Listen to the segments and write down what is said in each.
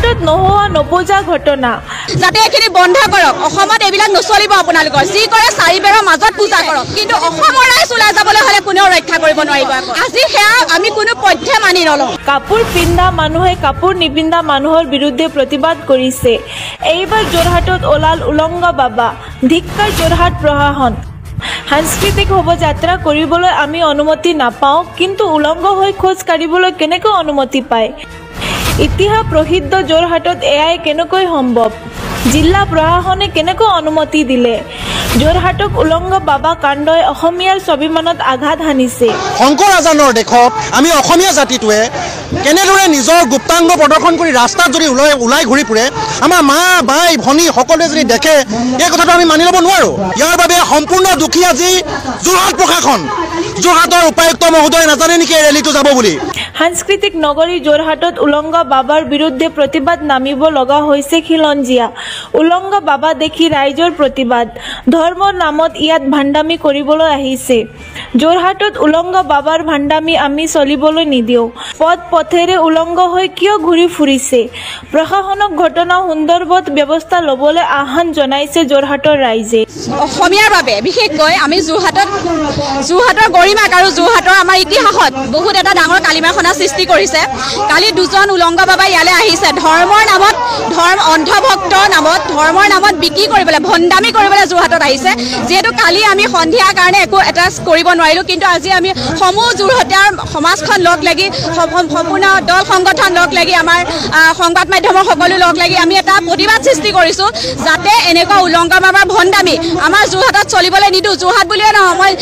যোৰহাটত নোহোৱা নপূজা ঘটনা যাতে এখিনি বন্ধ কৰক অসমত এইবিলাক নচলিব আপোনালোকৰ যি কৰে চাৰিবেৰৰ মাজত পূজা কৰক কিন্তু অসমৰ ৰাইজ ওলাই যাবলৈ হলে কোনেও ৰক্ষা কৰিব নোৱাৰিব আজি সেয়া আমি কোনো পথ্যে মানি নলওঁ কাপোৰ পিন্ধা মানুহে কাপোৰ নিপিন্ধা মানুহৰ বিৰুদ্ধে প্ৰতিবাদ কৰিছে এইবাৰ যোৰহাটত ওলাল উলংগ বাবা ধিক্কাৰ যোৰহাট প্ৰশাসন সাংস্কৃতিক শোভাযাত্ৰা কৰিবলৈ আমি অনুমতি নাপাওঁ কিন্তু উলংগ হৈ খোজ কাঢ়িবলৈ কেনেকৈ অনুমতি পায় ইতিহাস প্ৰসিদ্ধ যোৰহাটত এয়াই কেনেকৈ সম্ভৱ জিলা প্ৰশাসনে কেনেকৈ অনুমতি দিলে যোৰহাটক উলংগ বাবা কাণ্ডই অসমীয়াৰ স্বাভিমানত আঘাত হানিছে শংকৰ আজানৰ দেশত আমি অসমীয়া জাতিটোৱে কেনেদৰে নিজৰ গুপ্তাংগ প্ৰদৰ্শন কৰি ৰাস্তাত যদি ওলাই ঘূৰি ফুৰে আমাৰ মা বাই ভনী সকলোৱে যদি দেখে এই কথাটো আমি মানি ল'ব নোৱাৰোঁ ইয়াৰ বাবে সম্পূৰ্ণ দুখী আজি যোৰহাট প্ৰশাসন যোৰহাটৰ উপায়ুক্ত মহোদয় নাজানে নেকি এই ৰেলীটো যাব বুলি সাংস্কৃতিক নগৰী যোৰহাটত উলংগ বাবাৰ বিৰুদ্ধে প্ৰতিবাদ নামিব লগা হৈছে খিলঞ্জীয়া উলংগ বাবা দেখি ৰাইজৰ প্ৰতিবাদ ধৰ্মৰ নামত ইয়াত ভাণ্ডামি কৰিবলৈ আহিছে যোৰহাটত উলংগ বাবাৰ ভাণ্ডামি আমি চলিবলৈ নিদিওঁ পথেৰে উলংগ হৈ কিয় ঘূৰি ফুৰিছে প্ৰশাসনক ঘটনা সন্দৰ্ভত ব্যৱস্থা ল'বলৈ আহ্বান জনাইছে যোৰহাটৰ ৰাইজে অসমীয়াৰ বাবে বিশেষকৈ আমি যোৰহাটৰ গৰিমাক আৰু যোৰহাটৰ আমাৰ ইতিহাসত বহুত এটা ডাঙৰ কালিমাখনা সৃষ্টি কৰিছে কালি দুজন উলংগ বাবা ইয়ালৈ আহিছে ধৰ্মৰ নামত অন্ধভক্তৰ নামত ধৰ্মৰ নামত বিক্ৰী কৰিবলৈ ভণ্ডামি কৰিবলৈ যোৰহাটত আহিছে যেহেতু কালি আমি সন্ধিয়াৰ কাৰণে একো এটা কৰিব নোৱাৰিলোঁ কিন্তু আজি আমি সমূহ যোৰহাটৰ সমাজখন লগ লাগি সম্পূৰ্ণ দল সংগঠন লগ লাগি আমাৰ সংবাদ মাধ্যমৰ সকলো লগ লাগি আমি এটা প্ৰতিবাদ সৃষ্টি কৰিছোঁ যাতে এনেকুৱা উলংগ বাবাৰ ভণ্ডামি আমাৰ যোৰহাটত চলিবলৈ নিদিওঁ যোৰহাট বুলিয়ে নহয় মই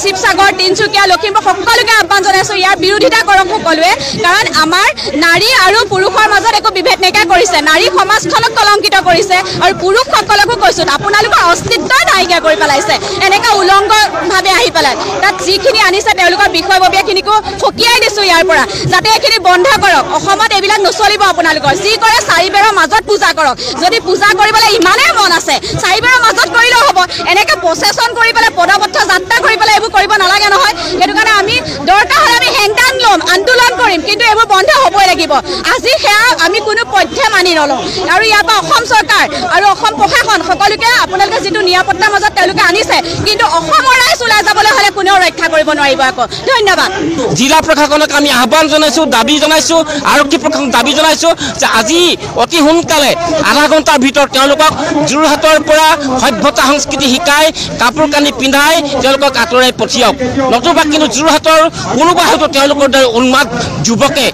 শিৱসাগৰ তিনিচুকীয়া লখিমপুৰ সকলোকে আহ্বান জনাইছোঁ ইয়াৰ বিৰোধিতা কৰক সকলোৱে কাৰণ আমাৰ নাৰী আৰু পুৰুষৰ মাজত একো বিভেদ নাইকিয়া কৰিছে নাৰী সমাজখনক কলংকিত কৰিছে আৰু পুৰুষসকলকো কৈছোঁ আপোনালোকৰ অস্তিত্বই নাইকিয়া কৰি পেলাইছে এনেকুৱা উলংগভাৱে আহি পেলাই তাত যিখিনি আনিছে তেওঁলোকৰ বিষয়ববীয়াখিনিকো সকীয়াই দিছোঁ ইয়াৰ পৰা যাতে এইখিনি বন্ধ কৰক অসমত এইবিলাক নচলিব আপোনালোকৰ যি কৰে চাৰিবেৰৰ মাজত পূজা কৰক যদি পূজা কৰিবলৈ ইমানেই মন আছে চাৰিবেৰৰ মাজত কৰিলেও হ'ব এনেকৈ প্ৰচেছন কৰি পেলাই পদপথ যাত্ৰা কৰি পেলাই এইবোৰ কৰিব নালাগে নহয় সেইটো কাৰণে আমি দৰকাৰ হ'লে আমি হেংদান ল'ম আন্দোলন কৰিম কিন্তু এইবোৰ বন্ধ হ'বই লাগিব আজি সেয়া আমি কোনো পথ্যে মানি নলওঁ আৰু ইয়াৰ পৰা অসম চৰকাৰ আৰু অসম প্ৰশাসন সকলোকে আপোনালোকে যিটো নিৰাপত্তাৰ মাজত তেওঁলোকে আনিছে কিন্তু অসমৰ ৰাইজ ওলাই যাবলৈ হ'লে কোনেও ৰক্ষা কৰিব নোৱাৰিব আকৌ ধন্যবাদ জিলা প্ৰশাসনক আমি আহ্বান জনাইছোঁ দাবী জনাইছোঁ আৰক্ষী প্ৰশাসনক দাবী জনাইছোঁ যে আজি অতি সোনকালে আধা ঘণ্টাৰ ভিতৰত তেওঁলোকক যোৰহাটৰ পৰা সভ্যতা সংস্কৃতি শিকাই কাপোৰ কানি পিন্ধাই তেওঁলোকক আঁতৰাই পঠিয়াওক নতুবা কিন্তু যোৰহাটৰ কোনোবা হয়তো তেওঁলোকৰ দৰে উন্মাদ যুৱকে